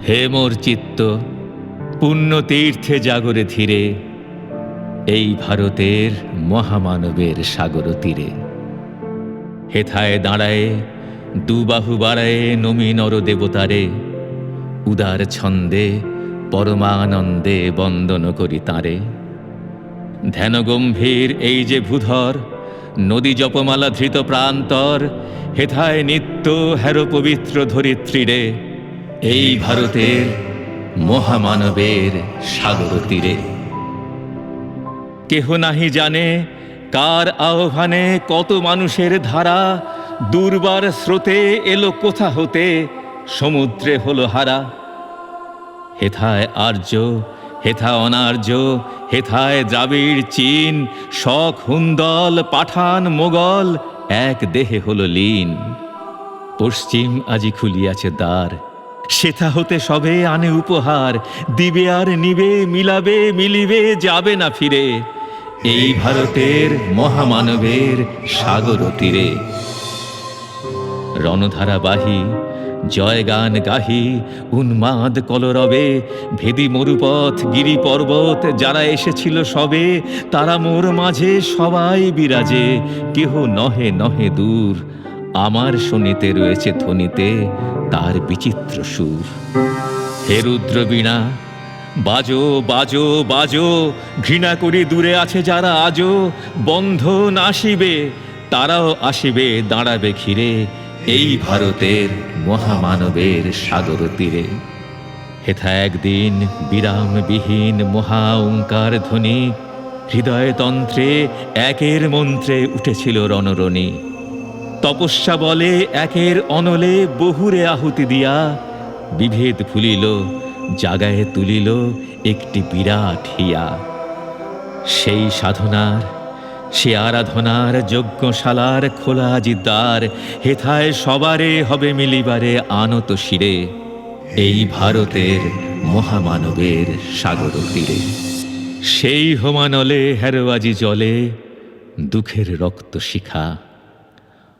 হে মোর চিত্ত, পুণ্য তীর্থে জাগরে ধীরে, এই ভারতের মহামানবের সাগর তীরে। হেথায় দাঁড়ায়ে দুবাহু বাড়ায়ে নমি নর দেবতারে, উদার ছন্দে পরমানন্দে বন্দন করি তাঁরে। ধ্যান গম্ভীর এই যে ভূধর, নদী জপমালা ধৃত প্রান্তর, হেথায় নিত্য হের পবিত্র ধরিত্রীরে, এই ভারতের মহামানবের সাগর তীরে। কেহ নাহি জানে কার আহ্বানে কত মানুষের ধারা, দুর্বার স্রোতে এলো কোথা হতে, সমুদ্রে হলো হারা। হেথায় আর্য, হেথা অনার্য, হেথায় দ্রাবিড় চীন, শক হুন্দল পাঠান মোগল, এক দেহে হলো লীন। পশ্চিম আজি খুলিয়াছে দ্বার, সেথা হতে সবে আনে উপহার, দিবে আর নিবে, মিলাবে মিলিবে, যাবে না ফিরে, এই ভারতের মহামানবের সাগর তীরে। রণধারা বাহি জয়গান গাহি উন্মাদ কলরবে, ভেদি মরুপথ গিরি পর্বত যারা এসেছিল সবে, তারা মোর মাঝে সবাই বিরাজে, কেহ নহে নহে দূর, আমার শোনিতে রয়েছে ধ্বনিতে তার বিচিত্র সুর। হে রুদ্র বীণা, বাজো বাজো বাজো, ঘৃণা করি দূরে আছে যারা আজো, বন্ধন আসিবে তারাও আসিবে, দাঁড়াবে ঘিরে, এই ভারতের মহামানবের সাগর তীরে। হেথা একদিন বিরামবিহীন মহা ওঙ্কার ধ্বনি, হৃদয়তন্ত্রে একের মন্ত্রে উঠেছিল রণরণী। তপস্যা বলে একের অনলে বহুরে আহুতি দিয়া, বিভেদ ভুলিল জাগায়ে তুলিল একটি বিরাট হিয়া। সেই সাধনার, সে আরাধনার যজ্ঞশালার খোলা আজি দ্বার, হেথায় সবারে হবে মিলিবারে আনত শিরে, এই ভারতের মহামানবের সাগর তীরে। সেই হোমানলে হেরোয়াজি জলে দুঃখের রক্ত শিখা,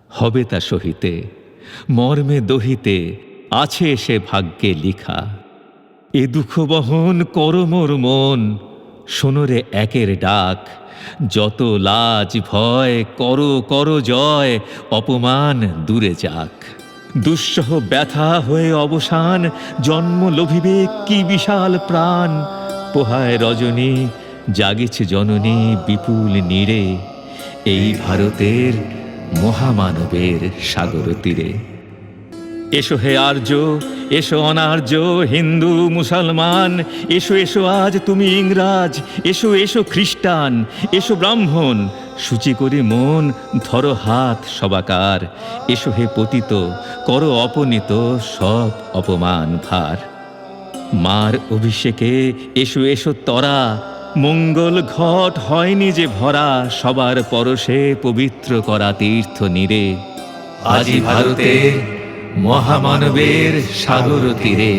হবে তা সহিতে মর্মে দহিতে, আছে সে ভাগ্যে লিখা। এ দুঃখ বহন কর মোর মন, শোনরে একের ডাক, যত লাজ ভয় করো করো জয়, অপমান দূরে যাক। দুঃসহ ব্যথা হয়ে অবসান, জন্ম লোভিবে কি বিশাল প্রাণ। পোহায় রজনী জাগিছে জননী বিপুল নীরে, এই ভারতের মহামানবের সাগর তীরে। এসো হে আর্য, এসো অনার্য, হিন্দু মুসলমান, এসো এসো আজ তুমি ইংরাজ, এসো এসো খ্রিস্টান, এসো ব্রাহ্মণ, সূচি করে মন ধরো হাত সবাকার। এসো হে পতিত, করো অপনীত সব অপমান ভার। মার অভিষেকে এসো এসো তরা, মঙ্গল ঘট হয়নি যে ভরা, সবার পরশে পবিত্র করা তীর্থ নীরে, আজি ভারতের মহামানবের সাগর তীরে।